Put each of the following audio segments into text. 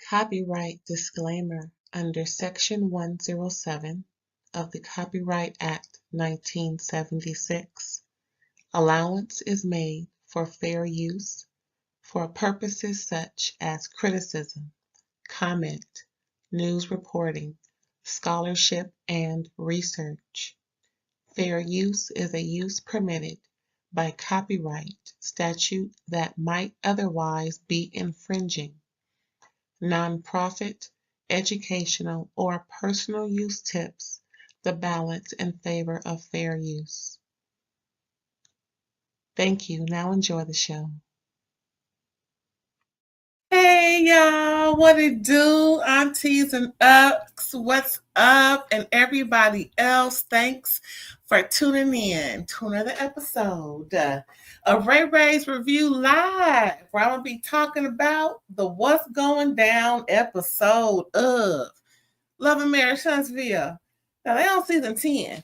Copyright disclaimer under Section 107 of the Copyright Act 1976. Allowance is made for fair use for purposes such as criticism, comment, news reporting, scholarship, and research. Fair use is a use permitted by copyright statute that might otherwise be infringing. Nonprofit, educational, or personal use tips the balance in favor of fair use. Thank you. Now enjoy the show. Hey y'all, what it do? Aunties and ups, what's up? And everybody else, thanks for tuning in to another episode of RAERAEs Review Live, where I'm going to be talking about the What's Going Down episode of Love and Marriage Huntsville. Now, they on season 10. I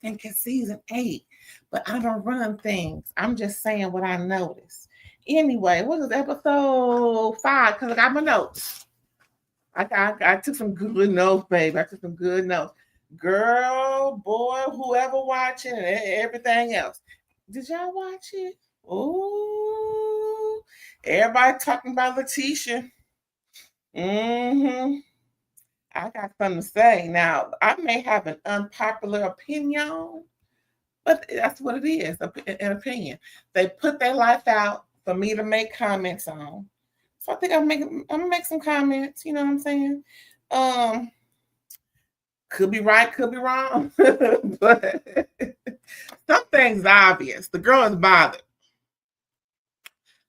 think it's season 8, but I don't run things. I'm just saying what I noticed. Anyway, what is episode 5? Because I got my notes. I took some good notes, baby. I took some good notes. Girl, boy, whoever watching and everything else. Did y'all watch it? Ooh, everybody talking about Latisha. I got something to say. Now, I may have an unpopular opinion, but that's what it is, an opinion. They put their life out for me to make comments on. So I think I'm gonna make some comments, you know what I'm saying? Could be right, could be wrong. But something's obvious. The girl is bothered.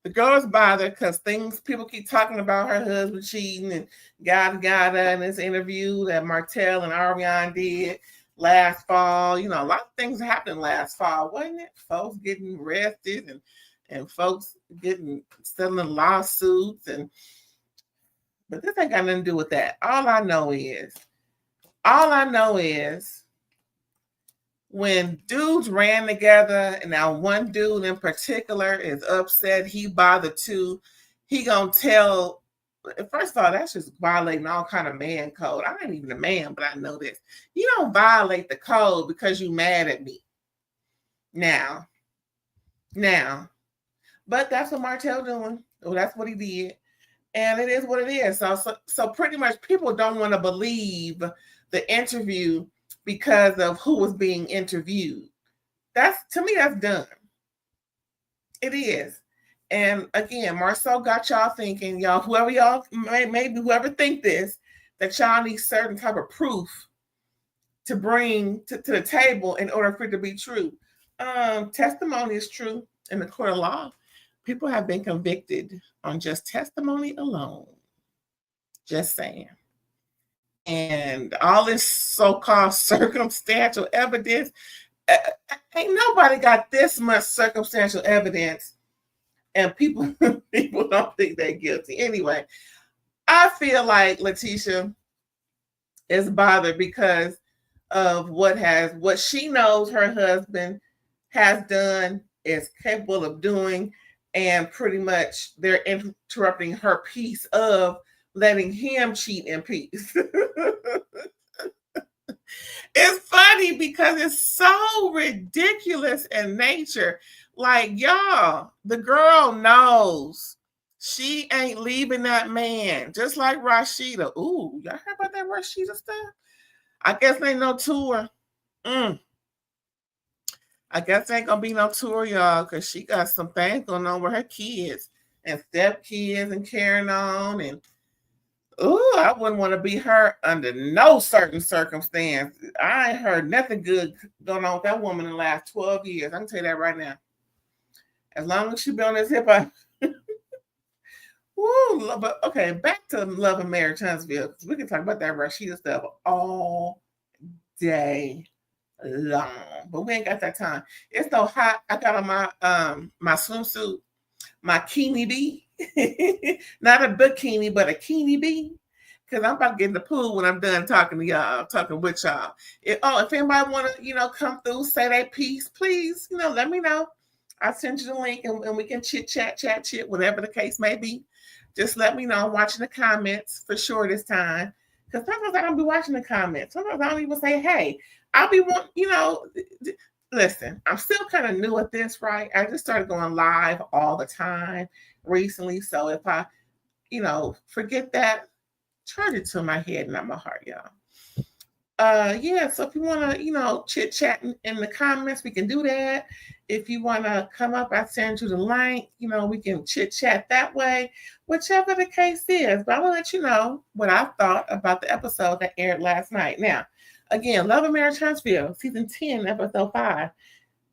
The girl is bothered because people keep talking about her husband cheating and got in this interview that Martell and Ariane did last fall. You know, a lot of things happened last fall, wasn't it? Folks getting arrested and folks settling lawsuits, but this ain't got nothing to do with that. All I know is when dudes ran together, and now one dude in particular is upset, he bothered too, he gonna tell, first of all, that's just violating all kind of man code. I ain't even a man, but I know this. You don't violate the code because you mad at me. Now, but that's what Martell doing. Well, that's what he did. And it is what it is. So pretty much people don't want to believe the interview because of who was being interviewed. To me, that's done. It is. And again, Marcel got y'all thinking, y'all, whoever think this, that y'all need certain type of proof to bring to the table in order for it to be true. Testimony is true in the court of law. People have been convicted on just testimony alone. Just saying. And all this so-called circumstantial evidence, ain't nobody got this much circumstantial evidence, and people don't think they're guilty. Anyway, I feel like Latisha is bothered because of what she knows her husband has done, is capable of doing, and pretty much they're interrupting her peace of letting him cheat in peace. It's funny because it's so ridiculous in nature. Like, y'all, the girl knows she ain't leaving that man. Just like Rashida. Ooh, y'all heard about that Rashida stuff? I guess ain't no tour. I guess ain't gonna be no tour, y'all, because she got some things going on with her kids and stepkids and carrying on. And I wouldn't want to be her under no certain circumstance. I ain't heard nothing good going on with that woman in the last 12 years. I can tell you that right now. As long as she be on this hip hop. But okay, back to Love and Marriage Huntsville. We can talk about that Rashida stuff all day long, but we ain't got that time. It's so hot. I got on my swimsuit, my Kimmi B, not a bikini, but a Kimmi B, because I'm about to get in the pool when I'm done talking with y'all. If anybody want to, come through, say their piece, please, let me know. I'll send you the link and we can chit, whatever the case may be. Just let me know. I'm watching the comments for sure this time. Because sometimes I don't be watching the comments. Sometimes I don't even say, hey, I'll be one, listen, I'm still kind of new at this, right? I just started going live all the time recently. So if I, forget that, charge it to my head, not my heart, y'all. Yeah, so if you want to, chit chat in the comments, we can do that. If you want to come up, I send you the link. We can chit chat that way, whichever the case is. But I will let you know what I thought about the episode that aired last night. Now, again, Love and Marriage Huntsville, season 10, episode 5,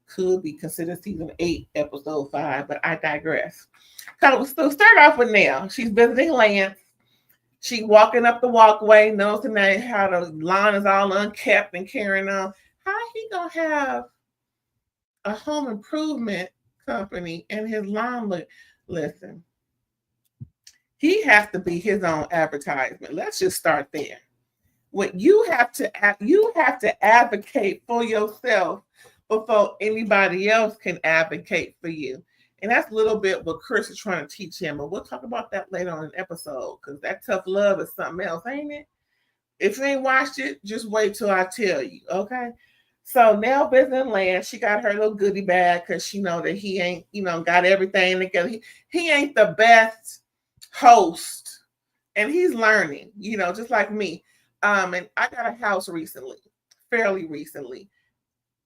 could be considered season 8, episode 5, but I digress. So we'll start off with Nell. She's visiting Lance. She walking up the walkway, noticing that how the lawn is all unkept and carrying on. How he gonna have a home improvement company and his lawn look? Listen, he has to be his own advertisement. Let's just start there. What you have to advocate for yourself before anybody else can advocate for you. And that's a little bit what Chris is trying to teach him. But we'll talk about that later on in the episode, because that tough love is something else, ain't it? If you ain't watched it, just wait till I tell you, okay? So now visiting Lance, she got her little goodie bag because she know that he ain't, got everything together. He ain't the best host, and he's learning, just like me. And I got a house fairly recently.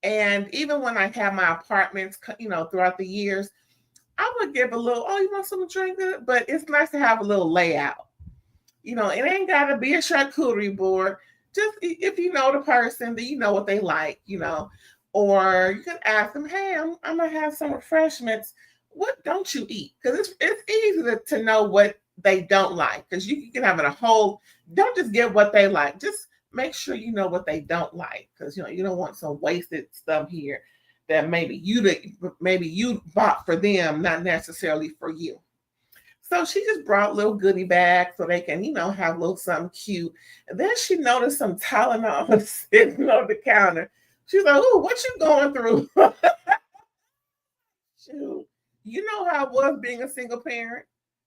And even when I had my apartments, throughout the years, I would give a little, oh, you want some drink? But it's nice to have a little layout. It ain't got to be a charcuterie board. Just if you know the person, then you know what they like, Or you can ask them, hey, I'm going to have some refreshments. What don't you eat? Because it's easy to know what they don't like. Because you can have it don't just get what they like. Just make sure you know what they don't like. Because, you don't want some wasted stuff here that maybe you bought for them, not necessarily for you. So she just brought little goodie bags so they can, have a little something cute. And then she noticed some Tylenol sitting on the counter. She's like, "Ooh, what you going through?" Shoot, you know how it was being a single parent.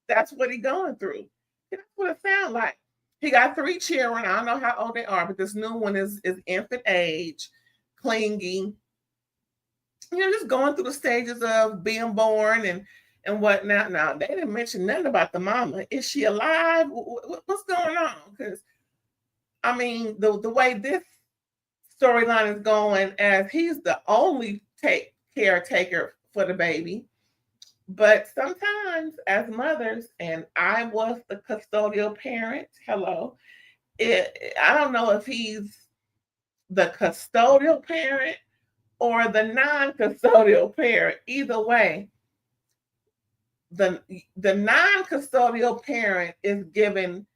That's what he going through. That's what it sounds like. He got 3 children. I don't know how old they are, but this new one is infant age, clingy, just going through the stages of being born and whatnot. Now, they didn't mention nothing about the mama. Is she alive? What's going on? Because, the way this storyline is going, as he's the only caretaker for the baby. But sometimes as mothers, and I was the custodial parent, hello, I don't know if he's the custodial parent or the non-custodial parent. Either way, the non-custodial parent is given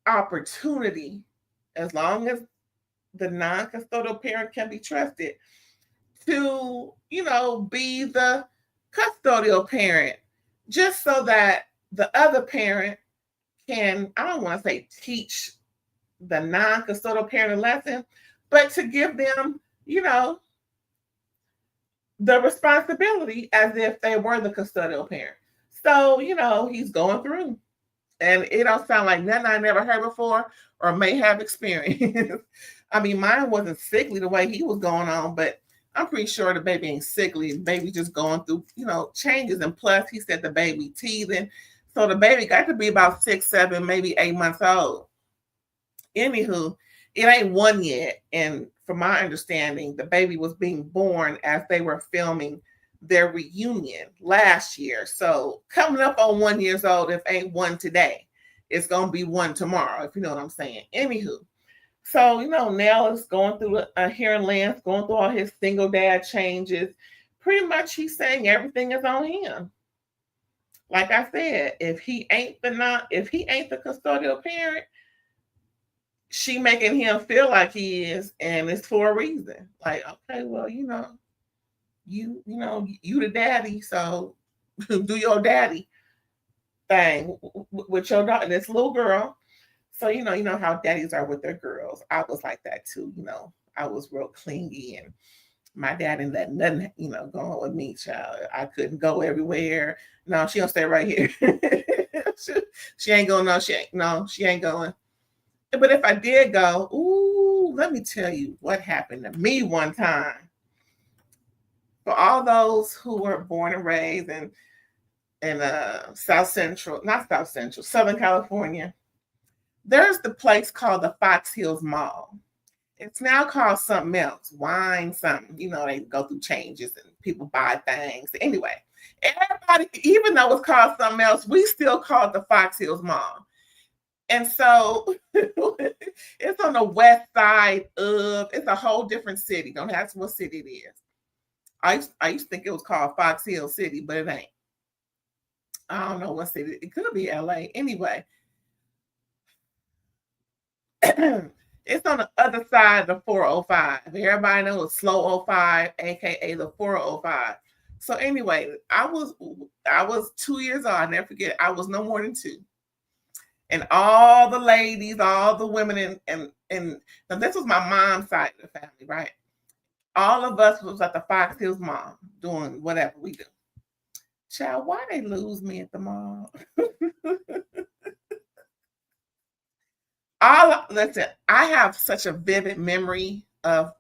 opportunity, as long as the non-custodial parent can be trusted, to be the custodial parent, just so that the other parent can, I don't want to say teach the non-custodial parent a lesson, but to give them, the responsibility as if they were the custodial parent. So, he's going through. And it don't sound like nothing I never heard before or may have experienced. Mine wasn't sickly the way he was going on, but I'm pretty sure the baby ain't sickly. The baby just going through, changes. And plus, he said the baby teething. So the baby got to be about 6, 7, maybe 8 months old. Anywho, it ain't 1 yet. And from my understanding, the baby was being born as they were filming their reunion last year. So coming up on 1 year old, if ain't 1 today, it's going to be 1 tomorrow, if you know what I'm saying. Anywho, so, Nell is going through here in Lance, going through all his single dad changes. Pretty much he's saying everything is on him. Like I said, if he ain't the custodial parent, she making him feel like he is, and it's for a reason. Like, okay, well, you the daddy, so do your daddy thing with your daughter, this little girl. So, you know how daddies are with their girls. I was like that too, I was real clingy and My dad didn't let nothing, go on with me, child. I couldn't go everywhere. No, she gonna stay right here. she ain't going. No, she ain't going. But if I did go, ooh, let me tell you what happened to me one time. For all those who were born and raised in Southern California, there's the place called the Fox Hills Mall. It's now called something else, wine something. They go through changes and people buy things. Anyway, everybody, even though it's called something else, we still call it the Fox Hills Mall. And so it's on the west side it's a whole different city. Don't ask what city it is. I used to think it was called Fox Hill City, but it ain't. I don't know what city. It could be LA. Anyway. It's on the other side of the 405. Everybody knows Slow 05, aka the 405. So anyway, I was 2 years old. I never forget. I was no more than 2. And all the ladies, all the women, and now this was my mom's side of the family, right? All of us was at the Fox Hills Mall doing whatever we do. Child, why they lose me at the mall? Listen, I have such a vivid memory of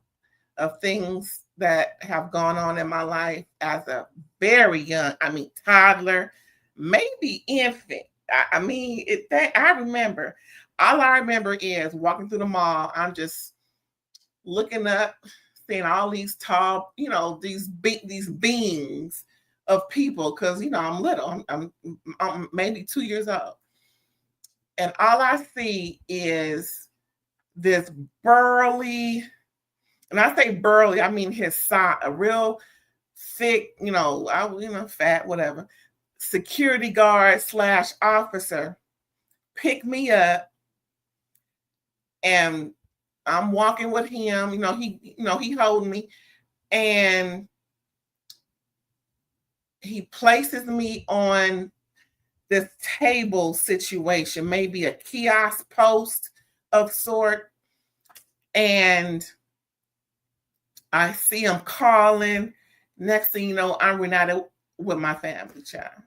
things that have gone on in my life as a very young, toddler, maybe infant. I remember. All I remember is walking through the mall. I'm just looking up, seeing all these tall, these beings of people, because I'm little. I'm maybe 2 years old. And all I see is this burly, and I say burly, I mean his size, a real thick, fat, whatever, security guard / officer pick me up, and I'm walking with him. He holding me, and he places me on this table situation, maybe a kiosk post of sort. And I see him calling. Next thing you know, I'm reunited with my family, child.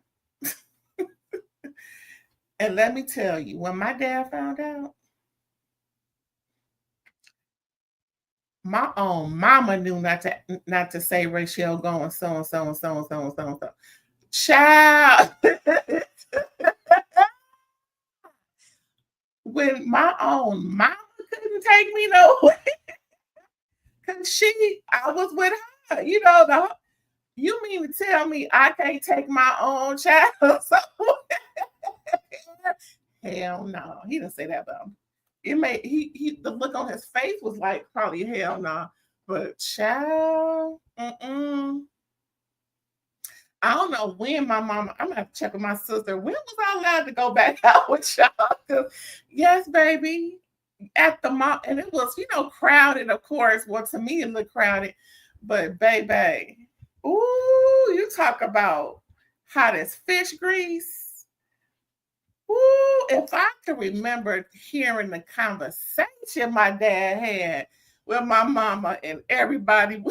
And let me tell you, when my dad found out, my own mama knew not to say Rachel going so and so and so and so and so and so. Child. When my own mama couldn't take me nowhere, because I was with her. You mean to tell me I can't take my own child somewhere? Hell no. He didn't say that about him. It made the look on his face was like probably hell no. But child, I don't know when my mama, I'm gonna have to check with my sister. When was I allowed to go back out with y'all? Yes, baby. At the mall, and it was, crowded, of course. Well, to me, it looked crowded, but baby, ooh, you talk about hot as fish grease. Ooh, if I could remember hearing the conversation my dad had with my mama and everybody.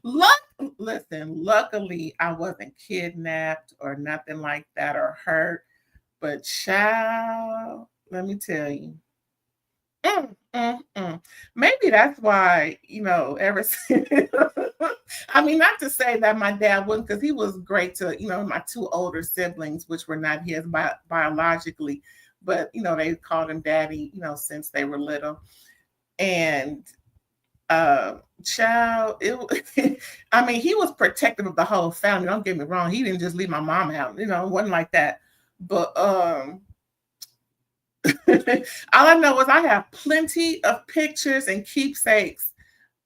Luckily, I wasn't kidnapped or nothing like that or hurt. But child, let me tell you. Maybe that's why, ever since. Not to say that my dad wouldn't, because he was great to, my 2 older siblings, which were not his biologically, but, they called him daddy, since they were little. And child, he was protective of the whole family. Don't get me wrong. He didn't just leave my mom out, it wasn't like that. But all I know is I have plenty of pictures and keepsakes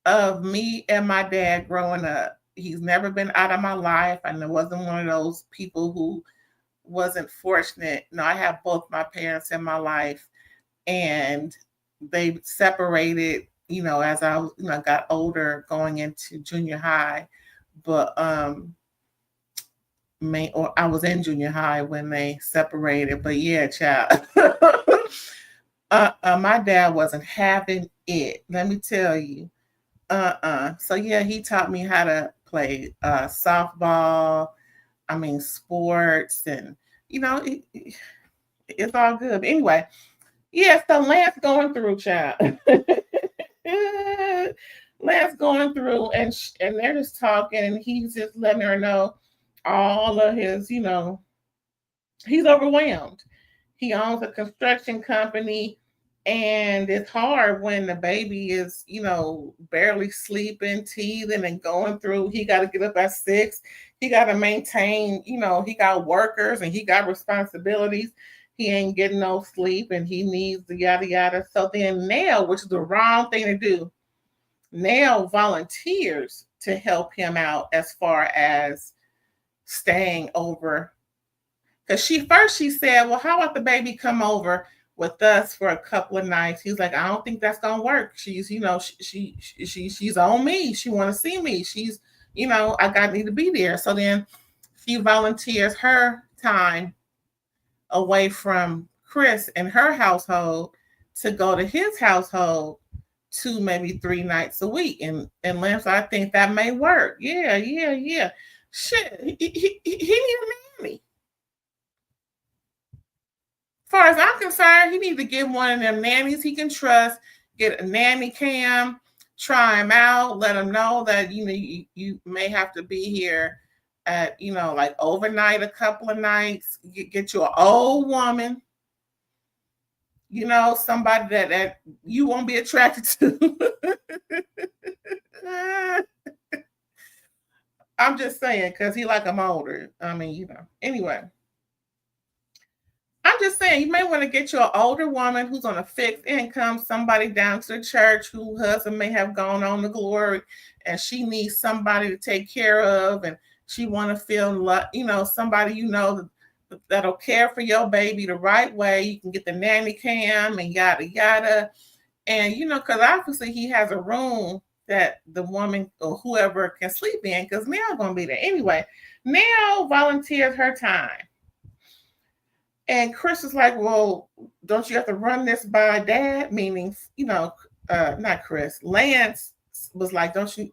of me and my dad growing up. He's never been out of my life, and I wasn't one of those people who wasn't fortunate. No, I have both my parents in my life, and they separated, as I got older, going into junior high. But I was in junior high when they separated. But yeah, child. My dad wasn't having it. Let me tell you. So yeah, he taught me how to play softball. I mean, sports, and it's all good. But anyway, yeah. So Lance going through, child. Lance going through, and they're just talking, and he's just letting her know all of his, he's overwhelmed. He owns a construction company, and it's hard when the baby is, barely sleeping, teething, and going through. He got to get up at 6. He got to maintain, he got workers and he got responsibilities. He ain't getting no sleep, and he needs the yada yada. So then Nell, which is the wrong thing to do, Nell volunteers to help him out as far as staying over. Because she said, well, how about the baby come over with us for a couple of nights? He's like, I don't think that's gonna work. She's, she's on me. She want to see me. She's, I got need to be there. So then she volunteers her time away from Chris and her household to go to his household 2, maybe 3 nights a week. And Lance, I think that may work. Yeah. Shit, he need a nanny. As far as I'm concerned, he need to get one of them nannies he can trust, get a nanny cam, try him out, let him know that, you may have to be here at, like overnight, a couple of nights. Get you an old woman, somebody that you won't be attracted to. I'm just saying, because he like I'm older. I mean, anyway. I'm just saying, you may want to get you an older woman who's on a fixed income, somebody down to the church whose husband may have gone on to glory, and she needs somebody to take care of, and she want to feel, somebody that'll care for your baby the right way. You can get the nanny cam and yada yada, and because obviously he has a room that the woman or whoever can sleep in, because Nell gonna be there anyway. Nell volunteers her time. And Chris was like, well, don't you have to run this by dad? Meaning, not Chris. Lance was like, don't you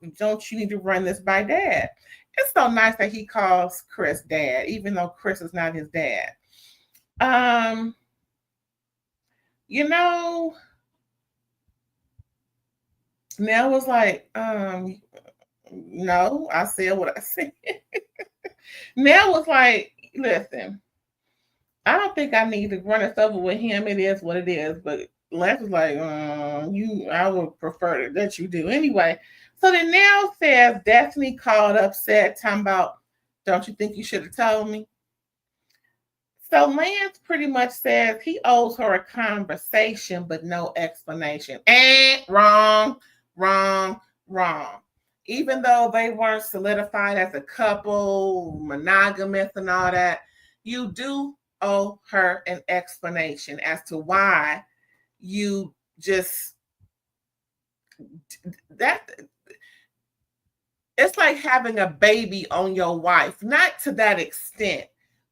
need to run this by dad? It's so nice that he calls Chris dad, even though Chris is not his dad. Nell was like, no, I said what I said. Nell was like, listen, I don't think I need to run this over with him. It is what it is. But Lance was like, I would prefer that you do. Anyway, so then Nell says Destiny called upset, talking about, don't you think you should have told me? So Lance pretty much says he owes her a conversation, but no explanation. Wrong. Even though they weren't solidified as a couple, monogamous and all that, you do owe her an explanation as to why you just that. It's like having a baby on your wife, not to that extent,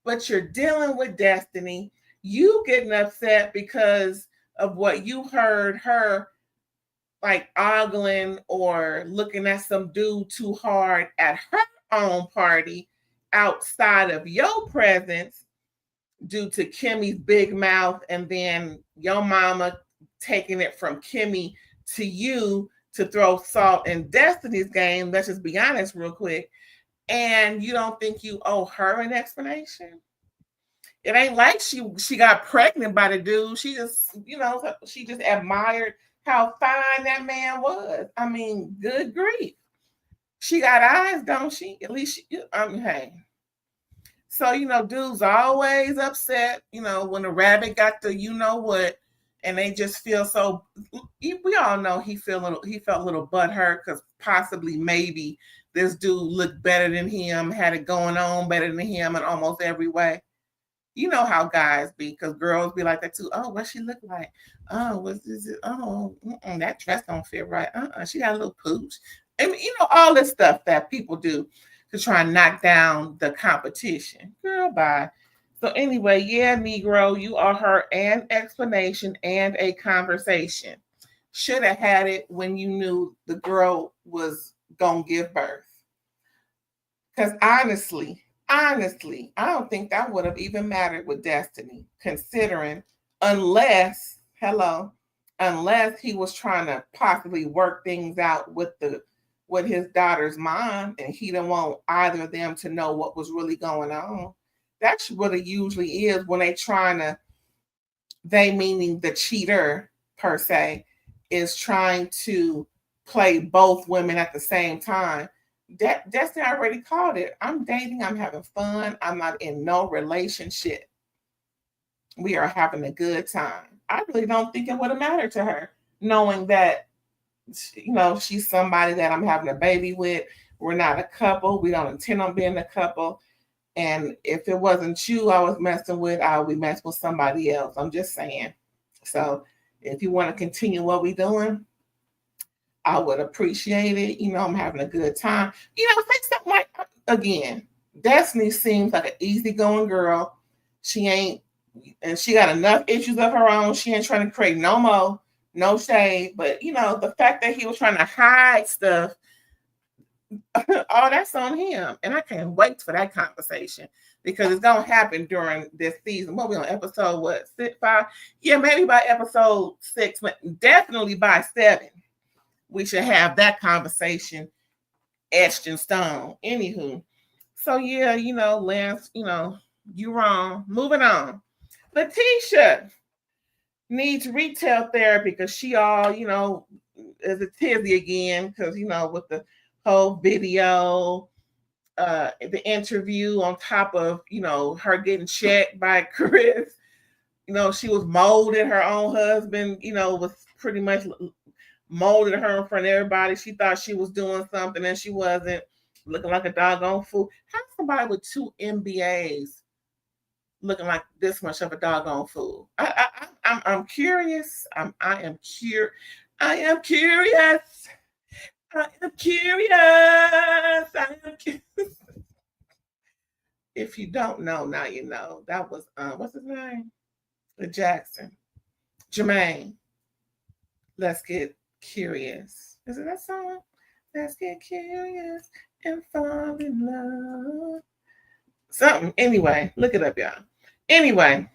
but you're dealing with Destiny. You getting upset because of what you heard her like ogling or looking at some dude too hard at her own party outside of your presence due to Kimmy's big mouth, and then your mama taking it from Kimmi to you to throw salt in Destiny's game. Let's just be honest real quick. And you don't think you owe her an explanation? It ain't like she got pregnant by the dude. She just, she just admired how fine that man was. I mean, good grief. She got eyes, don't she? At least hey. So, dudes always upset, when the rabbit got the what, and they just feel so, we all know he felt a little butthurt because possibly maybe this dude looked better than him, had it going on better than him in almost every way. You know how guys be, because girls be like that too. Oh, what she look like? Oh, what's this? Oh, that dress don't fit right. She got a little pooch. I mean, all this stuff that people do to try and knock down the competition. Girl, bye. So anyway, yeah, Negro, you owe her an explanation and a conversation. Should have had it when you knew the girl was gonna give birth. Because honestly, I don't think that would have even mattered with Destiny, considering unless, unless he was trying to possibly work things out with his daughter's mom, and he didn't want either of them to know what was really going on. That's what it usually is when they meaning the cheater per se, is trying to play both women at the same time. Destiny already called it. I'm dating, I'm having fun, I'm not in no relationship. We are having a good time. I really don't think it would have mattered to her, knowing that, she's somebody that I'm having a baby with. We're not a couple. We don't intend on being a couple. And if it wasn't you I was messing with, I would be messing with somebody else. I'm just saying. So if you want to continue what we're doing, I would appreciate it. I'm having a good time. Say something like, again, Destiny seems like an easygoing girl. She ain't, and she got enough issues of her own. She ain't trying to create no more, no shade. But, the fact that he was trying to hide stuff, all that's on him. And I can't wait for that conversation because it's going to happen during this season. What we on episode, 6, 5? Yeah, maybe by episode 6, but definitely by 7. We should have that conversation etched in stone. Anywho. So yeah, Lance, you wrong. Moving on. Latisha needs retail therapy because she all, is a tizzy again because, with the whole video, the interview on top of, her getting checked by Chris. She was molded her own husband, was pretty much molded her in front of everybody. She thought she was doing something and she wasn't, looking like a doggone fool. How somebody with 2 MBAs looking like this much of a doggone fool? I'm curious. I am curious. I am curious. If you don't know, now you know. That was what's his name? The Jackson. Jermaine. Let's get curious. Is it that song? Let's get curious and fall in love. Something. Anyway, look it up, y'all. Anyway,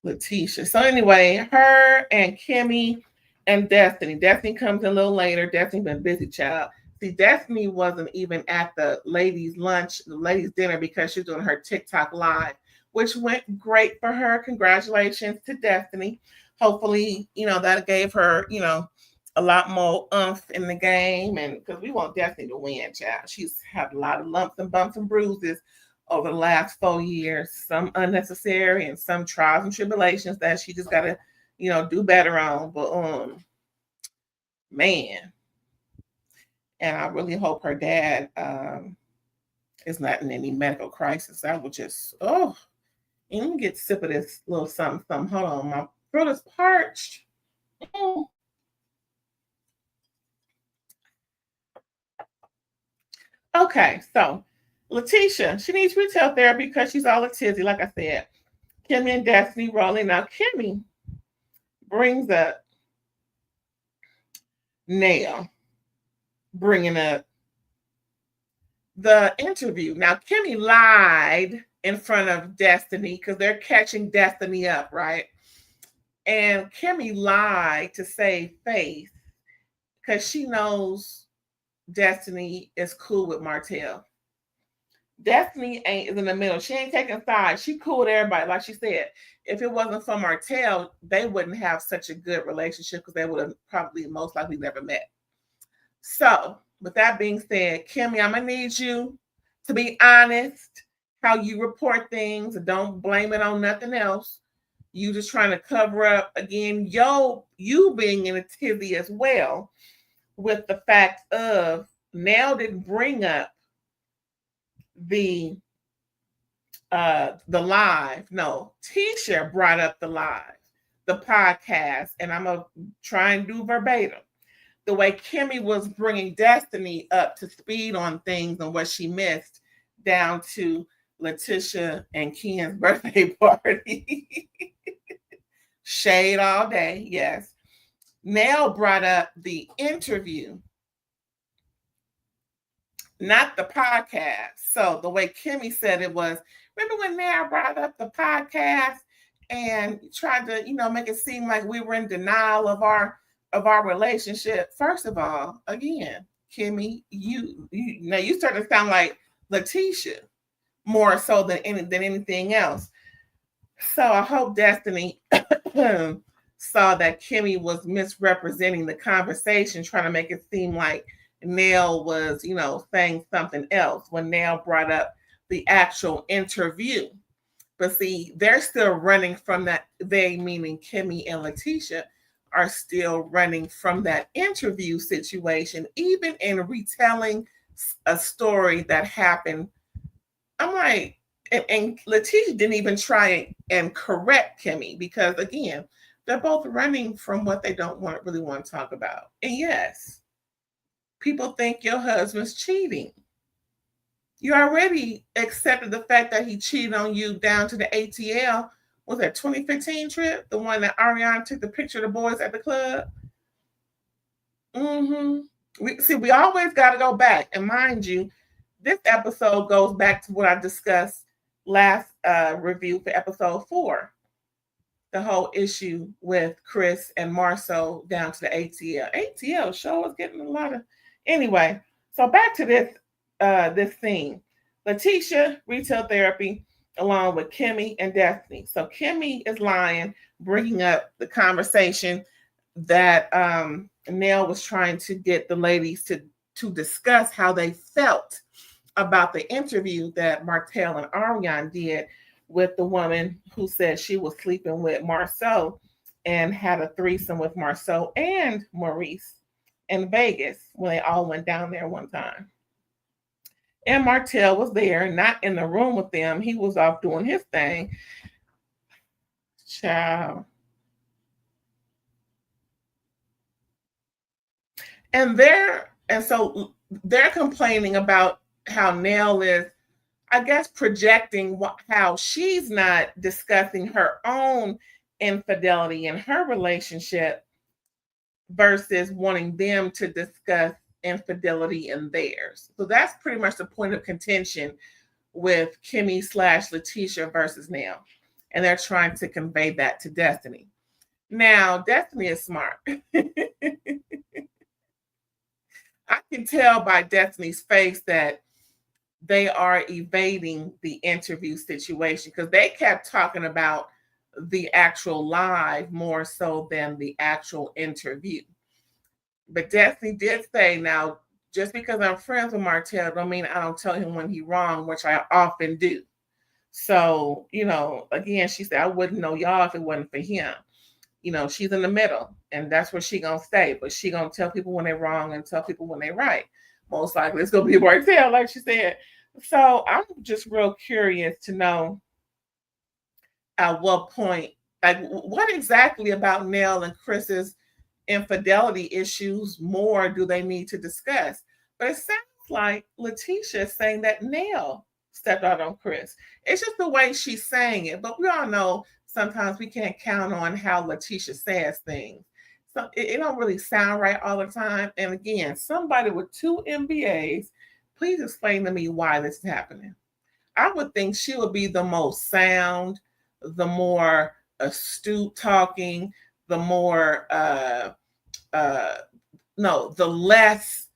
Latisha. So anyway, her and Kimmi and Destiny. Destiny comes in a little later. Destiny been busy, child. See, Destiny wasn't even at the ladies' lunch, the ladies' dinner, because she's doing her TikTok live, which went great for her. Congratulations to Destiny. Hopefully, that gave her, a lot more oomph in the game. And because we want Destiny to win, child. She's had a lot of lumps and bumps and bruises over the last 4 years, some unnecessary and some trials and tribulations that she just got to, do better on. But, man. And I really hope her dad is not in any medical crisis. I would just, let me get a sip of this little something. Hold on, my throat is parched. Okay, so Latisha, she needs retail therapy because she's all a tizzy, like I said. Kimmi and Destiny rolling. Now, Kimmi brings up Nell, bringing up the interview. Now, Kimmi lied in front of Destiny because they're catching Destiny up, right? And Kimmi lied to save face because she knows Destiny is cool with Martell. Destiny is in the middle. She ain't taking sides. She cool with everybody. Like she said, if it wasn't for Martell, they wouldn't have such a good relationship because they would have probably most likely never met. So, with that being said, Kimmi, I'm going to need you to be honest how you report things and don't blame it on nothing else. You just trying to cover up, again, you being in a tizzy as well with the fact of Nell didn't bring up the live. No, Tisha brought up the live, the podcast, and I'm going to try and do verbatim. The way Kimmi was bringing Destiny up to speed on things and what she missed down to Latisha and Ken's birthday party. Shade all day, yes. Nell brought up the interview, not the podcast. So the way Kimmi said it was, remember when Nell brought up the podcast and tried to, make it seem like we were in denial of our relationship? First of all, again, Kimmi, you now you start to sound like Latisha more so than anything else. So I hope Destiny saw that Kimmi was misrepresenting the conversation, trying to make it seem like Nell was, saying something else when Nell brought up the actual interview. But see, they're still running from that. They, meaning Kimmi and Latisha, are still running from that interview situation, even in retelling a story that happened. I'm like, and Latisha didn't even try and correct Kimmi because, again, they're both running from what they don't really want to talk about. And yes, people think your husband's cheating. You already accepted the fact that he cheated on you down to the ATL. Was that 2015 trip? The one that Ariana took the picture of the boys at the club? We always got to go back. And mind you, this episode goes back to what I discussed last review for episode 4. The whole issue with Chris and Marceau down to the ATL. ATL show was getting a lot of... Anyway, so back to this scene. Latisha, retail therapy, along with Kimmi and Destiny. So Kimmi is lying, bringing up the conversation that Nell was trying to get the ladies to discuss how they felt about the interview that Martell and Ariane did with the woman who said she was sleeping with Marceau and had a threesome with Marceau and Maurice in Vegas when they all went down there one time. And Martell was there, not in the room with them. He was off doing his thing. Child. And so they're complaining about how Nell is, I guess, projecting how she's not discussing her own infidelity in her relationship versus wanting them to discuss infidelity in theirs. So that's pretty much the point of contention with Kimmi / Latisha versus Nell. And they're trying to convey that to Destiny. Now, Destiny is smart. I can tell by Destiny's face that they are evading the interview situation because they kept talking about the actual live more so than the actual interview. But Destiny did say, now, just because I'm friends with Martell don't mean I don't tell him when he's wrong, which I often do. So, again, she said, I wouldn't know y'all if it wasn't for him. She's in the middle, and that's where she gonna stay. But she gonna tell people when they're wrong and tell people when they're right. Most likely it's gonna be Martell, like she said. So I'm just real curious to know at what point, like, what exactly about Nell and Chris's infidelity issues more do they need to discuss? But it sounds like Latisha is saying that Nell stepped out on Chris. It's just the way she's saying it. But we all know sometimes we can't count on how Latisha says things. So it don't really sound right all the time. And again, somebody with 2 MBAs, please explain to me why this is happening. I would think she would be the most sound, the more astute talking, the more, the less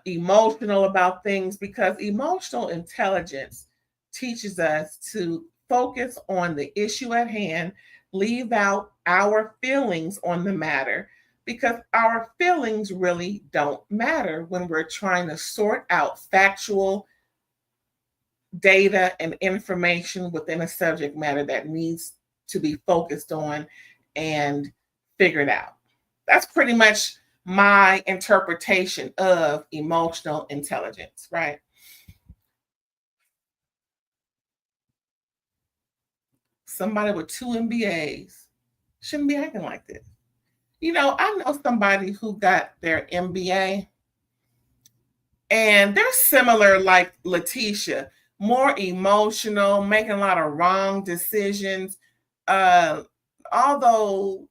emotional about things, because emotional intelligence teaches us to focus on the issue at hand, leave out our feelings on the matter, because our feelings really don't matter when we're trying to sort out factual data and information within a subject matter that needs to be focused on and figured out. That's pretty much my interpretation of emotional intelligence, right? Somebody with 2 MBAs shouldn't be acting like this. I know somebody who got their MBA, and they're similar like Latisha, more emotional, making a lot of wrong decisions. Although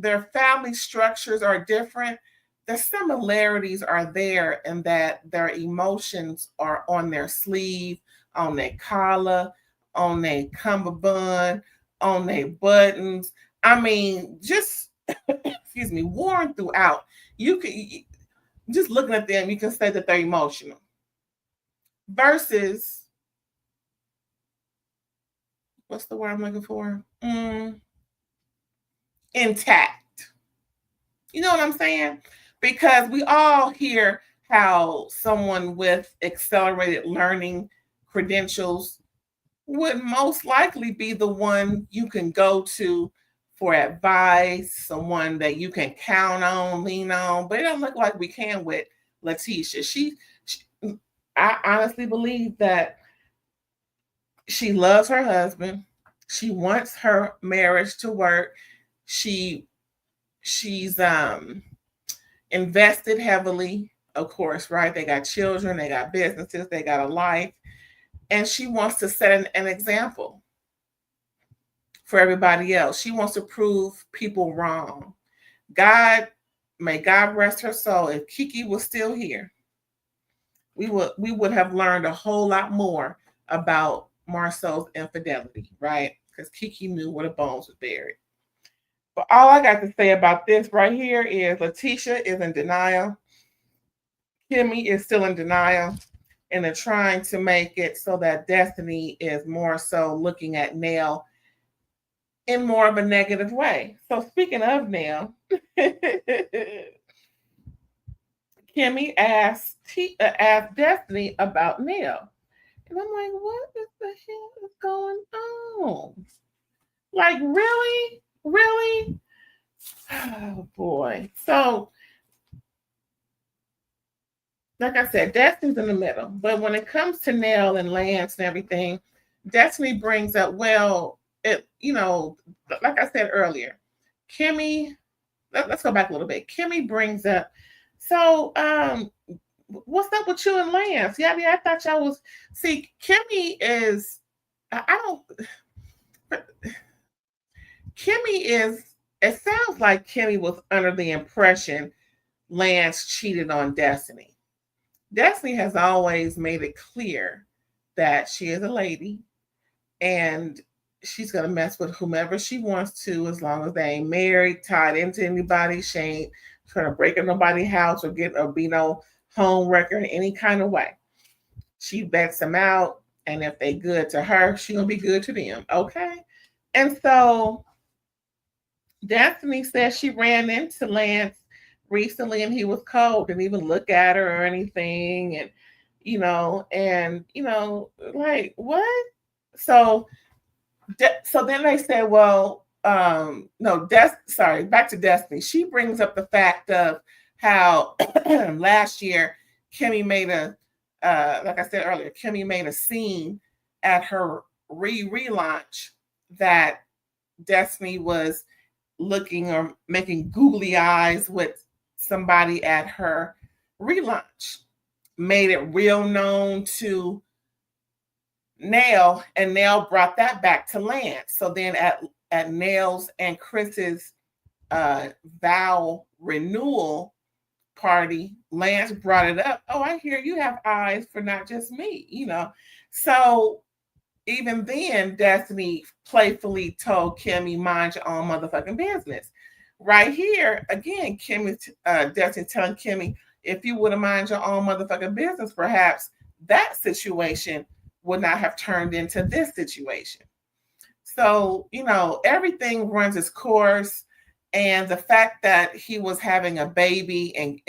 their family structures are different, the similarities are there in that their emotions are on their sleeve, on their collar, on their cummerbund, on their buttons. I mean, just excuse me, worn throughout. You can just looking at them, you can say that they're emotional. Versus, what's the word I'm looking for? Intact. You know what I'm saying? Because we all hear how someone with accelerated learning credentials would most likely be the one you can go to for advice, someone that you can count on, lean on. But it don't look like we can with Latisha. I honestly believe that she loves her husband. She wants her marriage to work. She's invested heavily, of course, right? They got children, they got businesses, they got a life, and she wants to set an example for everybody else. She wants to prove people wrong. May God rest her soul. If Kiki was still here, we would have learned a whole lot more about Marcel's infidelity, right? Because Kiki knew where the bones were buried. But all I got to say about this right here is Latisha is in denial. Kimmi is still in denial. And they're trying to make it so that Destiny is more so looking at Nell in more of a negative way. So speaking of Nell, Kimmi asked Destiny about Nell. And I'm like, what the hell is going on? Like, really? Really? Oh, boy. So, like I said, Destiny's in the middle. But when it comes to Nell and Lance and everything, Destiny brings up, well, like I said earlier, Kimmi, let's go back a little bit. Kimmi brings up, so what's up with you and Lance? Yeah, I thought y'all was, see, Kimmi is, Kimmi is, it sounds like Kimmi was under the impression Lance cheated on Destiny. Destiny has always made it clear that she is a lady and she's going to mess with whomever she wants to as long as they ain't married, tied into anybody. She ain't trying to break in nobody's house or be no home wrecker in any kind of way. She bets them out, and if they good to her, she gonna be good to them. Okay. And so Destiny says she ran into Lance recently and he was cold, didn't even look at her or anything. And like what? So then they said, well, no, back to Destiny. She brings up the fact of how last year Kimmi made like I said earlier, Kimmi made a scene at her relaunch that Destiny was looking or making googly eyes with somebody at her relaunch. Made it real known to Nell, and Nell brought that back to Lance. So then at Nell's and Chris's vow renewal party, Lance brought it up. Oh, I hear you have eyes for not just me, So even then, Destiny playfully told Kimmi, mind your own motherfucking business. Right here, again, Destiny telling Kimmi, if you would have mind your own motherfucking business, perhaps that situation would not have turned into this situation. So, everything runs its course. And the fact that he was having a baby and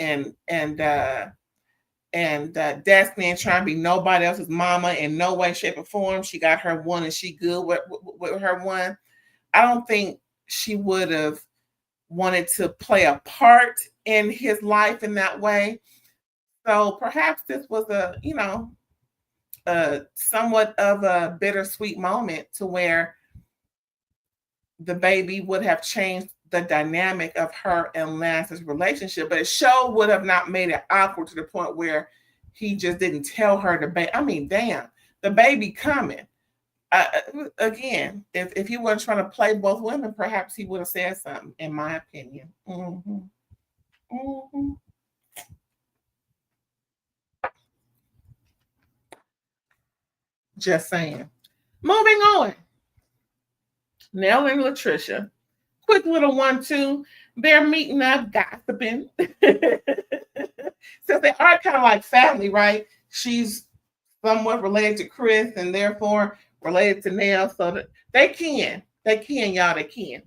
Destiny and trying to be nobody else's mama in no way, shape, or form. She got her one and she good with her one. I don't think she would have wanted to play a part in his life in that way. So perhaps this was somewhat of a bittersweet moment to where the baby would have changed the dynamic of her and Lance's relationship, but it sure would have not made it awkward to the point where he just didn't tell her I mean, damn, the baby coming. Again, if he wasn't trying to play both women, perhaps he would have said something, in my opinion. Mm-hmm. Mm-hmm. Just saying. Moving on. Nell and Latricia. Quick little 1-2. They're meeting up, gossiping. Since they are kind of like family, right? She's somewhat related to Chris and therefore related to Nell. So that they can. They can, y'all. They can.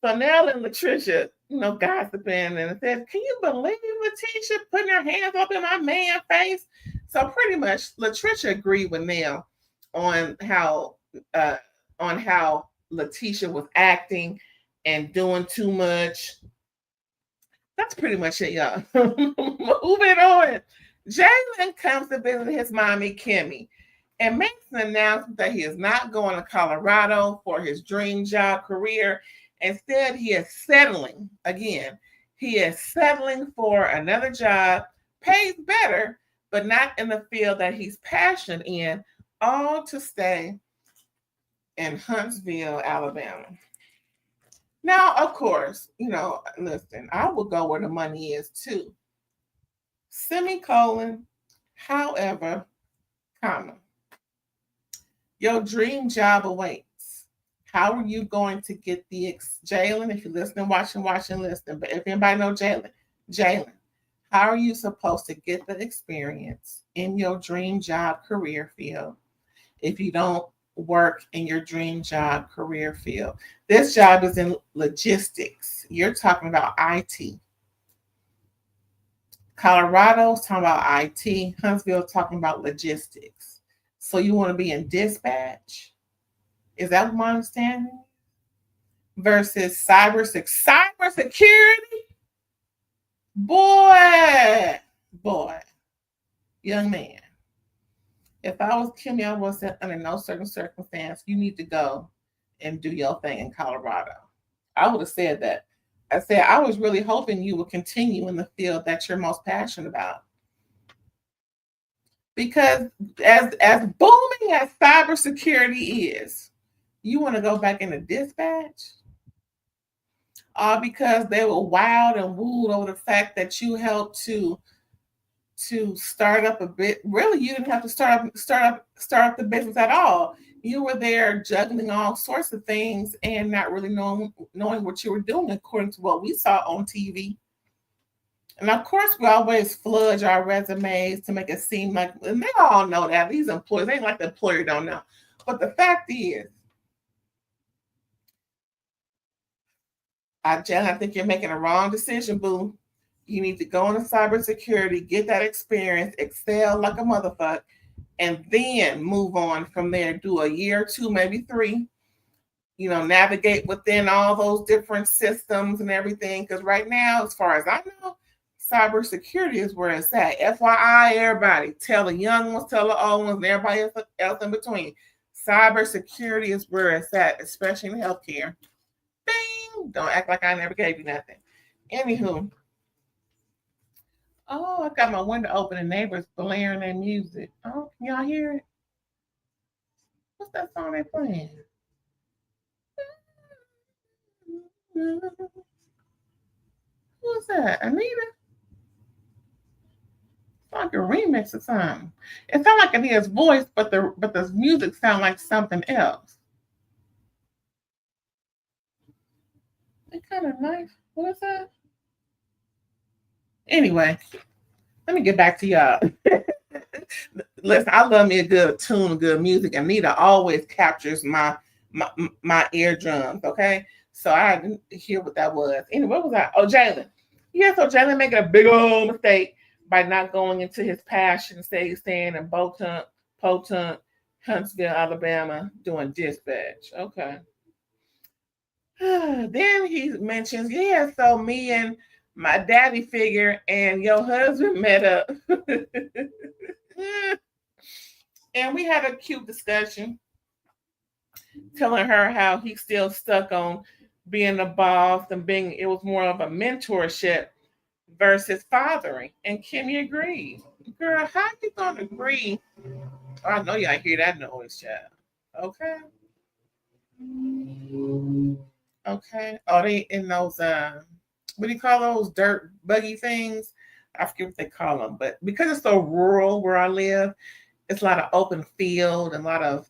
So Nell and Latricia, gossiping and said, "Can you believe Latisha putting her hands up in my man face?" So pretty much Latricia agreed with Nell on how uh on how Latisha was acting and doing too much. That's pretty much it, y'all. Moving on. Jalen comes to visit his mommy, Kimmi, and makes an announcement that he is not going to Colorado for his dream job career. Instead, he is settling. Again, he is settling for another job, pays better, but not in the field that he's passionate in, all to stay in Huntsville, Alabama. Now, of course, listen, I will go where the money is too. Semicolon, however, comma. Your dream job awaits. How are you going to get the Jalen? If you're listening, watching, listening. But if anybody know Jalen, how are you supposed to get the experience in your dream job career field if you don't work in your dream job career field? This job is in logistics. You're talking about IT. Colorado's talking about IT. Huntsville talking about logistics. So you want to be in dispatch? Is that what my understanding? Versus cybersecurity? Boy, young man. If I was Kimmi, I would say under no certain circumstance, you need to go and do your thing in Colorado. I would have said that. I said, I was really hoping you would continue in the field that you're most passionate about. Because as booming as cybersecurity is, you want to go back into dispatch? All because they were wild and wooed over the fact that you helped to start up a bit. Really, you didn't have to start up the business at all. You were there juggling all sorts of things and not really knowing what you were doing according to what we saw on TV. And of course, we always fudge our resumes to make it seem like, and they all know that these employers ain't like the employer don't know. But the fact is, I think you're making a wrong decision, boo. You need to go into cybersecurity, get that experience, excel like a motherfucker, and then move on from there. Do a year or two, maybe 3. Navigate within all those different systems and everything. Because right now, as far as I know, cybersecurity is where it's at. FYI, everybody, tell the young ones, tell the old ones, and everybody else in between. Cybersecurity is where it's at, especially in healthcare. Bing! Don't act like I never gave you nothing. Anywho. Oh, I got my window open and neighbors blaring their music. Oh, can y'all hear it? What's that song they playing? Who's that? Anita? It's like a remix or something. It sounds like Anita's voice, but the music sounds like something else. It's kind of nice. What is that? Anyway, let me get back to y'all. Listen, I love me a good tune, good music. Anita always captures my eardrums. Okay, so I didn't hear what that was. Anyway, what was that? Oh, Jalen. Yeah, so Jalen making a big old mistake by not going into his passion, staying in Potent, Huntsville, Alabama, doing dispatch. Okay. Then he mentions, yeah, so me and my daddy figure and your husband met up. And we had a cute discussion, telling her how he's still stuck on being a boss and it was more of a mentorship versus fathering. And Kimmi agreed. Girl, how you gonna agree? Oh, I know y'all hear that noise, child. Okay. Okay. Oh, they in those what do you call those dirt buggy things? I forget what they call them, but because it's so rural where I live, it's a lot of open field and a lot of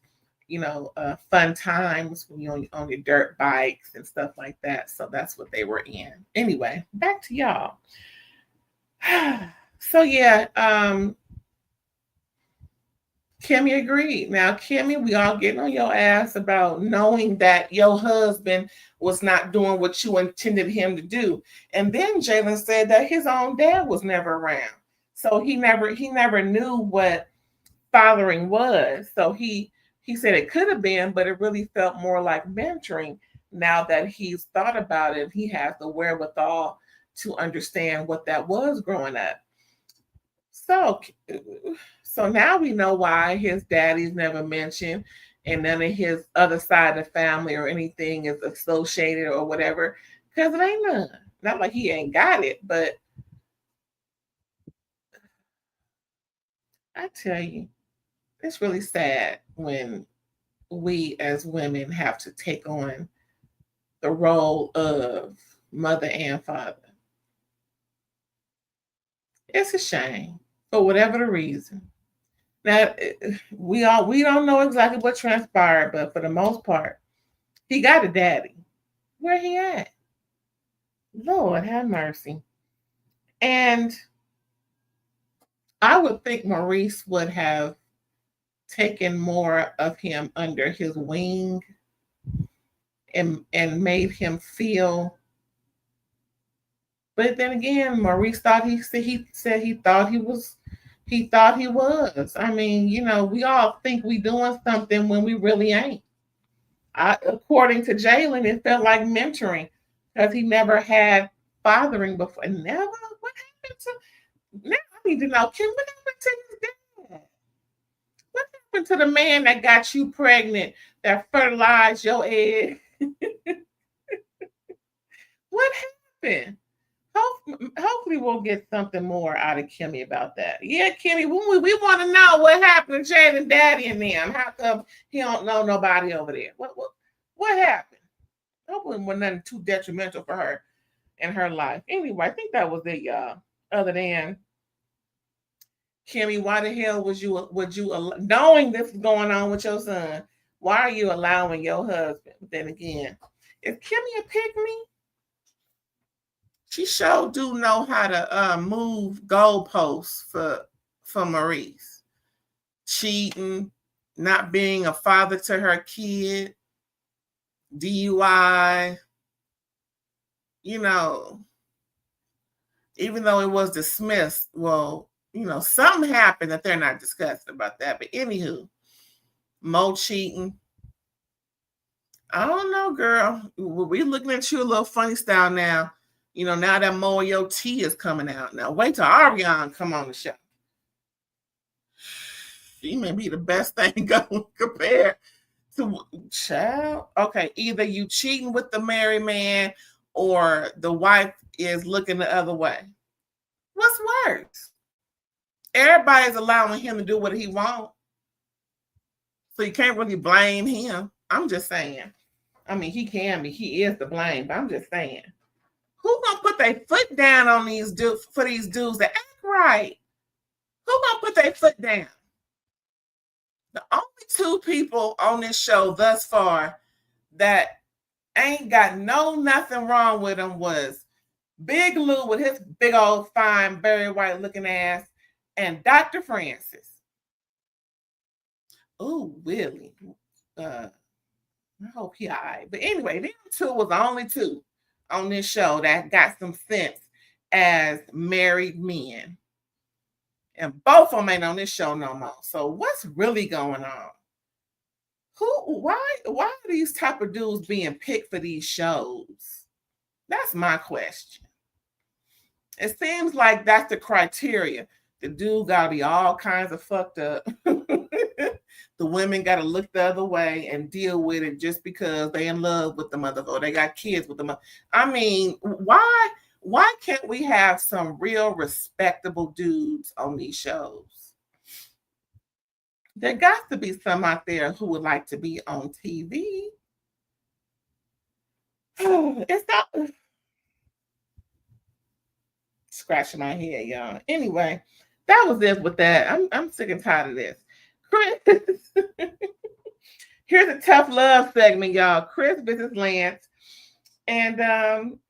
fun times when you're on your dirt bikes and stuff like that. So that's what they were in. Anyway, back to y'all. So yeah, Kimmi agreed. Now, Kimmi, we all getting on your ass about knowing that your husband was not doing what you intended him to do. And then Jalen said that his own dad was never around. So he never knew what fathering was. So he said it could have been, but it really felt more like mentoring. Now that he's thought about it, he has the wherewithal to understand what that was growing up. So so now we know why his daddy's never mentioned and none of his other side of the family or anything is associated or whatever. Because it ain't none. Not like he ain't got it, but I tell you, it's really sad when we as women have to take on the role of mother and father. It's a shame for whatever the reason. Now we don't know exactly what transpired, but for the most part, he got a daddy. Where he at? Lord have mercy. And I would think Maurice would have taken more of him under his wing and made him feel. But then again, Maurice thought he said he thought he was. He thought he was. I mean, we all think we doing something when we really ain't. According to Jalen, it felt like mentoring because he never had fathering before. Never. What happened to? Now I need to know, Kim. What happened to his dad? What happened to the man that got you pregnant, that fertilized your egg? What happened? Hopefully we'll get something more out of Kimmi about that. Yeah, Kimmi, we want to know what happened to Jade and Daddy and them. How come he don't know nobody over there? What happened? Hopefully it wasn't nothing too detrimental for her in her life. Anyway, I think that was it, y'all. Other than Kimmi, why the hell would you knowing this is going on with your son? Why are you allowing your husband? But then again, is Kimmi a pick me? She sure do know how to move goalposts for Maurice. Cheating, not being a father to her kid, DUI, even though it was dismissed, well, something happened that they're not discussing about that. But anywho, Mo cheating. I don't know, girl. We're looking at you a little funny style now. Now that Mo and your tea is coming out. Now wait till Ariane come on the show. She may be the best thing going compared to child. Okay, either you cheating with the married man or the wife is looking the other way. What's worse? Everybody's allowing him to do what he wants. So you can't really blame him. I'm just saying. I mean, he is to blame, but I'm just saying. Who gonna put their foot down on these dudes for these dudes that act right? Who gonna put their foot down? The only two people on this show thus far that ain't got nothing wrong with them was Big Lou with his big old fine, very white looking ass, and Dr. Francis. Oh, Willie. I hope he all right. But anyway, them two was the only two on this show that got some sense as married men. And both of them ain't on this show no more. So what's really going on? Why are these type of dudes being picked for these shows? That's my question. It seems like that's the criteria. The dude gotta be all kinds of fucked up. The women gotta look the other way and deal with it just because they in love with the mother or they got kids with the mother. I mean, why can't we have some real respectable dudes on these shows? There got to be some out there who would like to be on TV. It's not scratching my head, y'all. Anyway, that was it with that. I'm sick and tired of this. Chris, here's a tough love segment, y'all. Chris visits Lance, and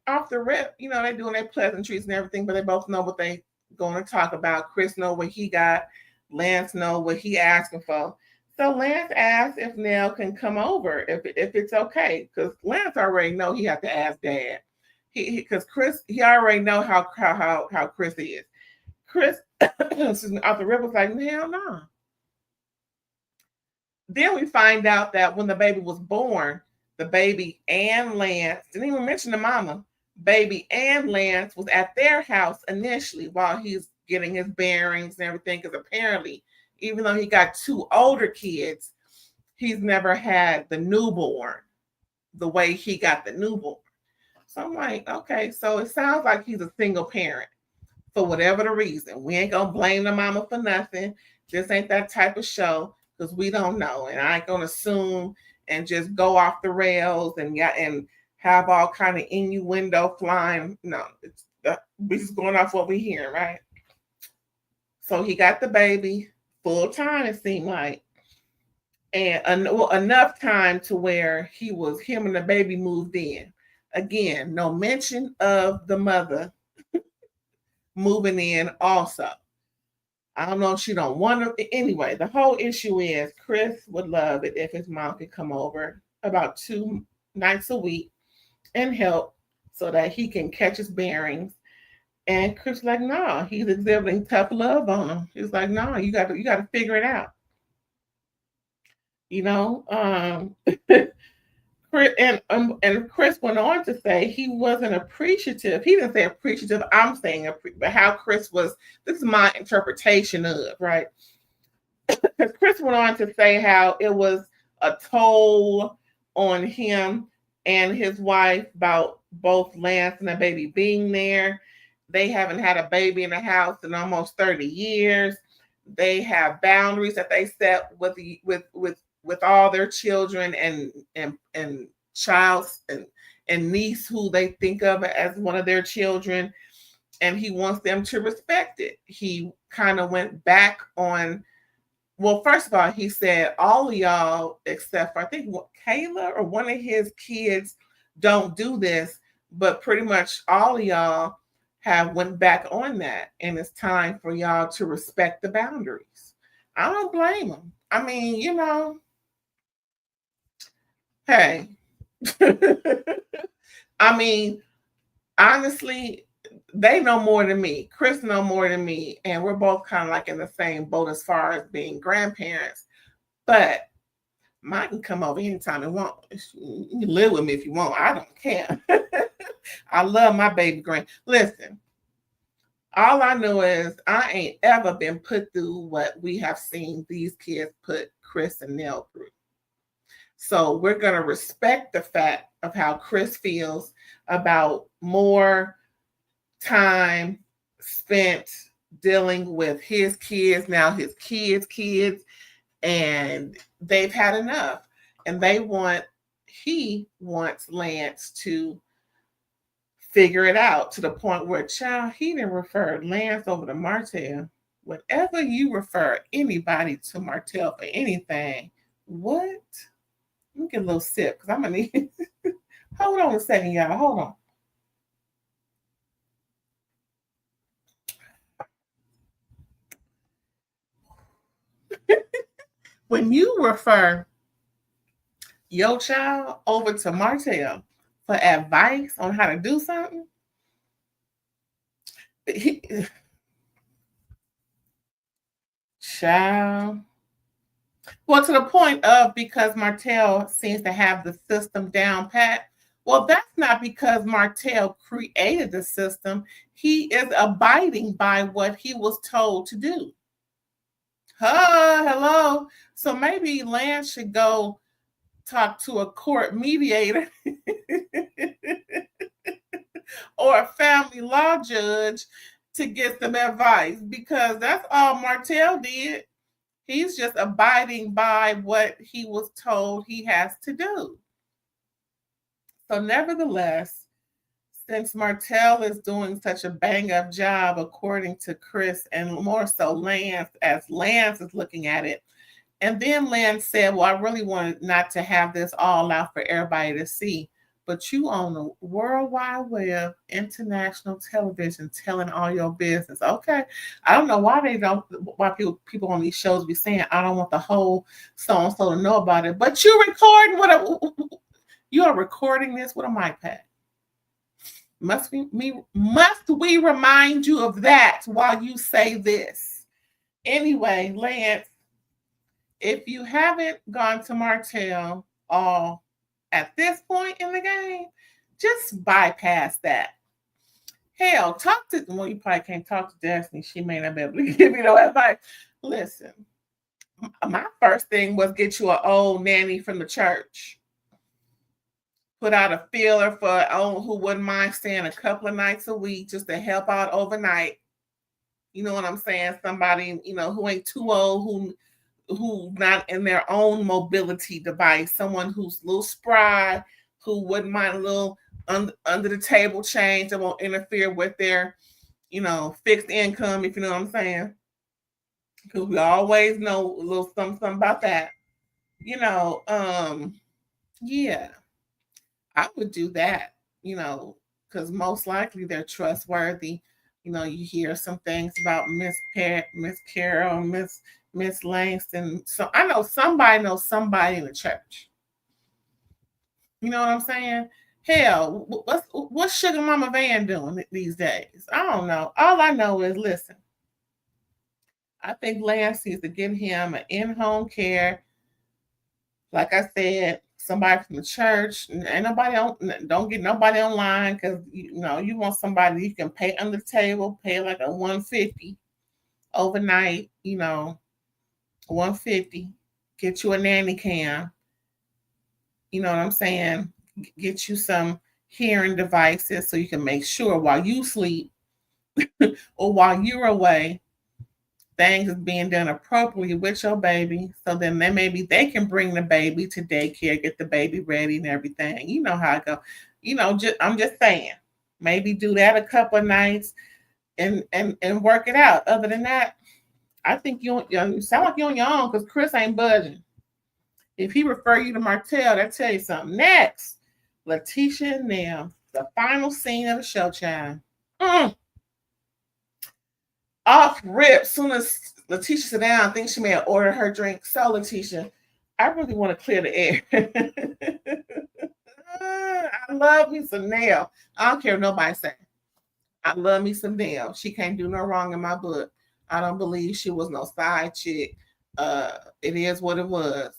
off the rip, they're doing their pleasantries and everything, but they both know what they going to talk about. Chris know what he got. Lance know what he asking for. So Lance asks if Nell can come over, if it's okay, because Lance already know he have to ask Dad. Because Chris, he already know how Chris is. Chris, excuse me, off the rip was like, hell no. Then we find out that when the baby was born, the baby and Lance, didn't even mention the mama, baby and Lance was at their house initially while he's getting his bearings and everything, because apparently, even though he got two older kids, he's never had the newborn the way he got the newborn. So I'm like, okay, so it sounds like he's a single parent for whatever the reason. We ain't gonna blame the mama for nothing. This ain't that type of show because we don't know, and I ain't gonna assume and just go off the rails and have all kind of innuendo flying. No, we just going off what we hear, right? So he got the baby full time, it seemed like, and enough time to where him and the baby moved in. Again, no mention of the mother moving in also. I don't know if she don't want to. Anyway, the whole issue is Chris would love it if his mom could come over about 2 nights a week and help so that he can catch his bearings. And Chris like, no, he's exhibiting tough love on him. He's like, no, you got to figure it out. And Chris went on to say he wasn't appreciative. He didn't say appreciative. I'm saying but how Chris was. This is my interpretation of right. Because Chris went on to say how it was a toll on him and his wife about both Lance and the baby being there. They haven't had a baby in the house in almost 30 years. They have boundaries that they set with all their children and child and niece who they think of as one of their children, and he wants them to respect it. He kind of went back on, well, first of all, he said all of y'all except for I think Kayla or one of his kids don't do this, but pretty much all of y'all have went back on that, and it's time for y'all to respect the boundaries. I don't blame them. I mean, hey, I mean, honestly, they know more than me. Chris know more than me, and we're both kind of like in the same boat as far as being grandparents. But mine can come over anytime it want. You can live with me if you want. I don't care. I love my baby grand. Listen, all I know is I ain't ever been put through what we have seen these kids put Chris and Nell through. So we're going to respect the fact of how Chris feels about more time spent dealing with his kids, now his kids, and they've had enough. And he wants Lance to figure it out to the point where, child, he didn't refer Lance over to Martell. Whenever you refer anybody to Martell for anything, what? Let me get a little sip because I'm gonna need. Hold on a second, y'all. Hold on. When you refer your child over to Martell for advice on how to do something, child. Well, to the point of because Martell seems to have the system down pat. Well, that's not because Martell created the system. He is abiding by what he was told to do. Hello. So maybe Lance should go talk to a court mediator or a family law judge to get some advice, because that's all Martell did. He's just abiding by what he was told he has to do. So, nevertheless, since Martell is doing such a bang up job, according to Chris, and more so Lance, as Lance is looking at it, and then Lance said, well, I really wanted not to have this all out for everybody to see. But you on the World Wide Web, international television, telling all your business. Okay. I don't know why people on these shows be saying, I don't want the whole so-and-so to know about it. But you are recording this with a mic pad. Must we remind you of that while you say this? Anyway, Lance, if you haven't gone to Martell all at this point in the game, just bypass that. Hell, you probably can't talk to Destiny. She may not be able to give you no advice. Listen, my first thing was get you an old nanny from the church. Put out a feeler for who wouldn't mind staying a couple of nights a week just to help out overnight. You know what I'm saying? Somebody, who ain't too old, who not in their own mobility device, someone who's a little spry, who wouldn't mind a little under the table change that won't interfere with their, fixed income, if you know what I'm saying. Because we always know a little something about that. Yeah. I would do that, because most likely they're trustworthy. You hear some things about Miss Carol, Miss Langston. So I know somebody knows somebody in the church. You know what I'm saying? Hell, what's Sugar Mama Van doing these days? I don't know. All I know is, listen, I think Lance needs to give him an in-home care. Like I said, somebody from the church, and don't get nobody online, because you want somebody you can pay under the table, pay like a $150 overnight, $150, get you a nanny cam, you know what I'm saying, get you some hearing devices so you can make sure while you sleep or while you're away, things is being done appropriately with your baby. So then maybe they can bring the baby to daycare, get the baby ready and everything. You know how it go. I'm just saying, maybe do that a couple of nights and work it out. Other than that, I think you sound like you're on your own, because Chris ain't budging. If he refer you to Martell, that tell you something. Next, Latisha and Nell, the final scene of the show, child. Off rip. Soon as Latisha sat down, I think she may have ordered her drink. So, Latisha, I really want to clear the air. I love me some Nell. I don't care what nobody say. I love me some Nell. She can't do no wrong in my book. I don't believe she was no side chick. It is what it was.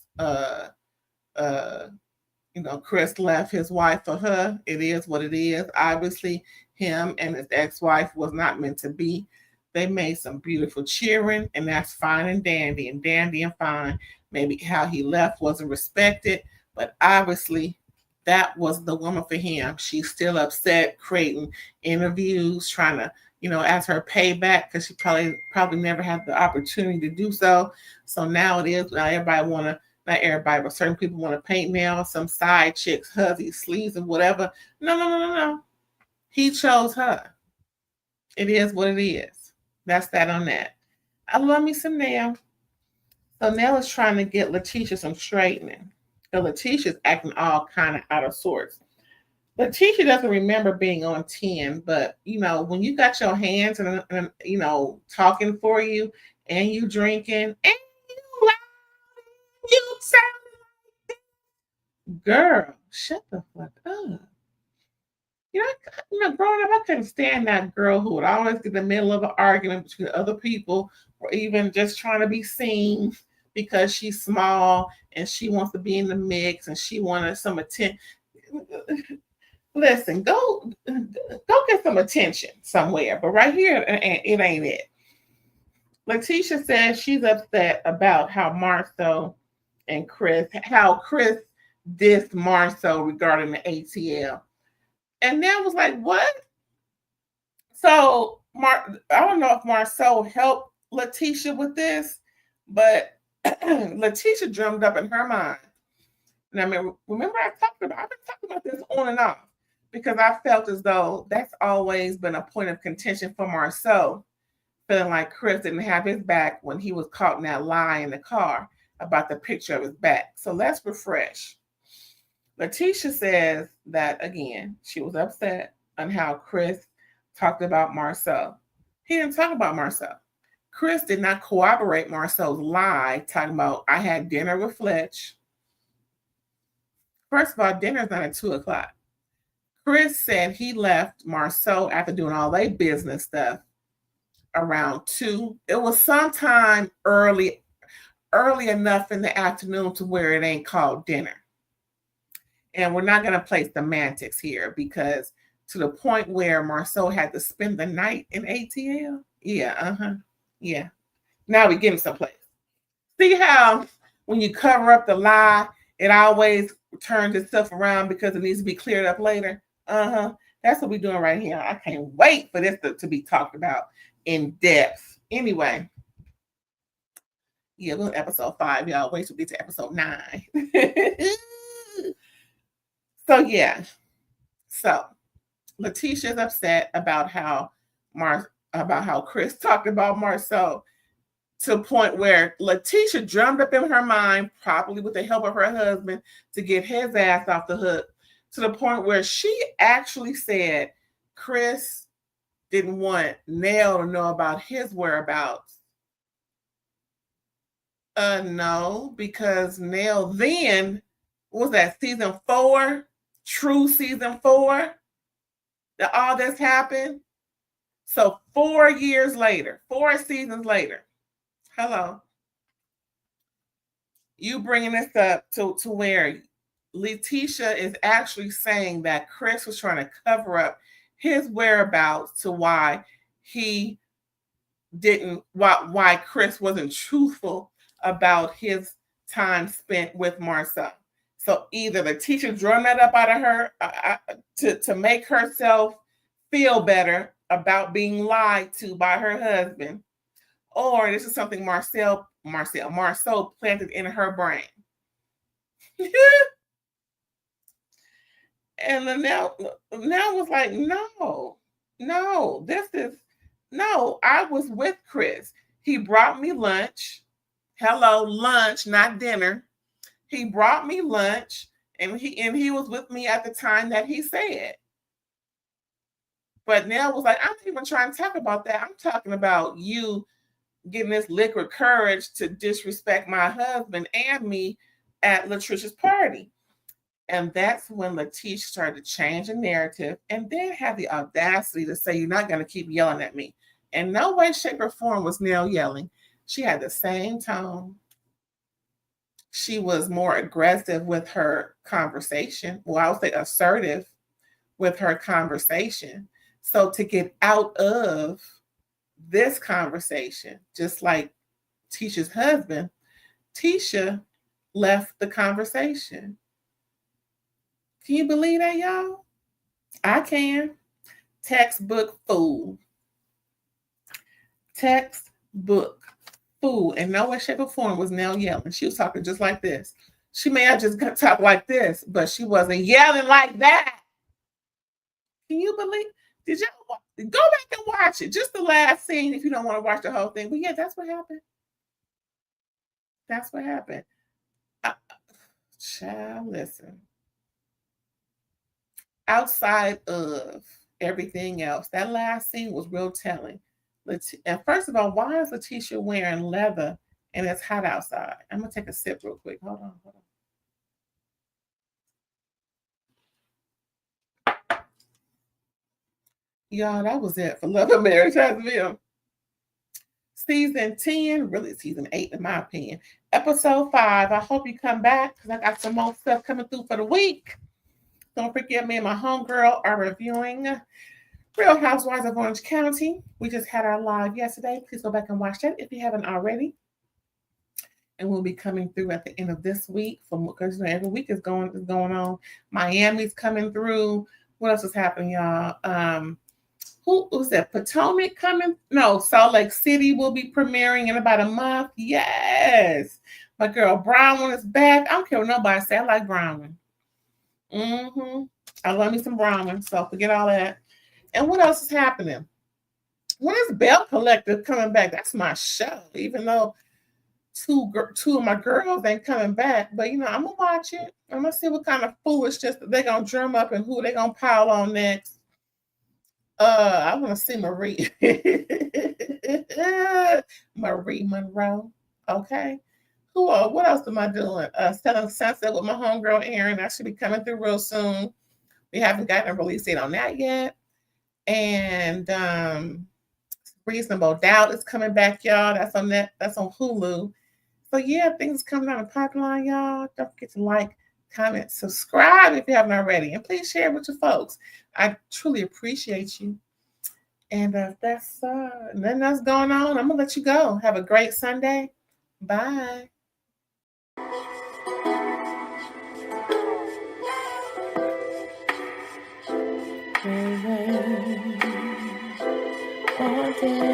Chris left his wife for her. It is what it is. Obviously, him and his ex-wife was not meant to be. They made some beautiful cheering, and that's fine and dandy and fine. Maybe how he left wasn't respected, but obviously that was the woman for him. She's still upset, creating interviews, trying to, ask her payback, because she probably never had the opportunity to do so. So now it is. Now not everybody, but certain people want to paint Nell some side chicks, hussies, sleeves, and whatever. No. He chose her. It is what it is. That's that on that. I love me some Nell. So Nell is trying to get Latisha some straightening. So Latisha's acting all kind of out of sorts. Latisha doesn't remember being on 10, but when you got your hands and talking for you, and you drinking, and you sound like, girl, shut the fuck up. Growing up, I couldn't stand that girl who would always get in the middle of an argument between other people, or even just trying to be seen because she's small and she wants to be in the mix and she wanted some attention. Listen, go get some attention somewhere, but right here, it ain't it. Latisha says she's upset about how Chris dissed Marceau regarding the ATL. And Nell was like, what? So I don't know if Marceau helped Latisha with this, but Latisha drummed up in her mind. And I mean, remember I've been talking about this on and off because I felt as though that's always been a point of contention for Marceau, feeling like Chris didn't have his back when he was caught in that lie in the car about the picture of his back. So let's refresh. Latisha says that, again, she was upset on how Chris talked about Marceau. He didn't talk about Marceau. Chris did not corroborate Marceau's lie, talking about, I had dinner with Fletch. First of all, dinner's not at 2 o'clock. Chris said he left Marceau after doing all their business stuff around 2. It was sometime early enough in the afternoon to where it ain't called dinner. And we're not going to play semantics here because to the point where Marceau had to spend the night in ATL. Yeah, yeah. Now we're getting someplace. See how when you cover up the lie, it always turns itself around because it needs to be cleared up later? That's what we're doing right here. I can't wait for this to be talked about in depth. Anyway. Yeah, we're on episode 5, y'all. Wait till we get to episode 9. So yeah, so Latisha's upset about how Chris talked about Marceau to a point where Latisha drummed up in her mind, probably with the help of her husband, to get his ass off the hook, to the point where she actually said Chris didn't want Nell to know about his whereabouts. No, because Nell then, what was that, season 4? True season 4? That all this happened? So 4 years later, 4 seasons later, hello, you bringing this up to where Latisha is actually saying that Chris was trying to cover up his whereabouts to why he didn't, why Chris wasn't truthful about his time spent with Marcel. So either Latisha drummed that up out of her to make herself feel better about being lied to by her husband, or this is something Marceau planted in her brain. And then now was like, no, I was with Chris. He brought me lunch. Hello, lunch, not dinner. He brought me lunch, and he was with me at the time that he said. But Nell was like, I'm not even trying to talk about that. I'm talking about you getting this liquid courage to disrespect my husband and me at Latricia's party. And that's when Latisha started to change the narrative and then had the audacity to say, you're not going to keep yelling at me. In no way, shape, or form was Nell yelling. She had the same tone. She was more aggressive with her conversation. Well, I would say assertive with her conversation. So to get out of this conversation, just like Tisha's husband, Tisha left the conversation. Can you believe that, y'all? I can. Textbook fool. Textbook fool. In no way, shape, or form was Nell yelling. She was talking just like this. She may have just talked like this, but she wasn't yelling like that. Can you believe? Did y'all go back and watch it? Just the last scene if you don't want to watch the whole thing. But yeah, that's what happened. That's what happened. Child, listen. Outside of everything else, that last scene was real telling. And first of all, why is Latisha wearing leather and it's hot outside? I'm going to take a sip real quick. Hold on. Y'all, that was it for Love and Marriage Hasville. Season 10, really season 8 in my opinion. Episode 5. I hope you come back because I got some more stuff coming through for the week. Don't forget, me and my homegirl are reviewing Real Housewives of Orange County. We just had our live yesterday. Please go back and watch that if you haven't already. And we'll be coming through at the end of this week because every week is going on. Miami's coming through. What else is happening, y'all? Who was that? Potomac coming? No, Salt Lake City will be premiering in about a month. Yes. My girl Brown is back. I don't care what nobody say. I like Brown. I love me some Brown, so forget all that. And what else is happening? When is Bell Collective coming back? That's my show, even though two of my girls ain't coming back. But I'm gonna watch it. I'm gonna see what kind of foolishness they're gonna drum up and who they're gonna pile on next. I want to see Marie. Marie Monroe. Okay. Who? What else am I doing? Selling Sunset with my homegirl Erin. I should be coming through real soon. We haven't gotten a release date on that yet. And Reasonable Doubt is coming back, y'all. That's on Hulu. So yeah, things coming down the pipeline, y'all. Don't forget to like, comment, subscribe if you haven't already, and please share with your folks. I truly appreciate you. And if that's nothing else going on, I'm gonna let you go. Have a great Sunday. Bye. One day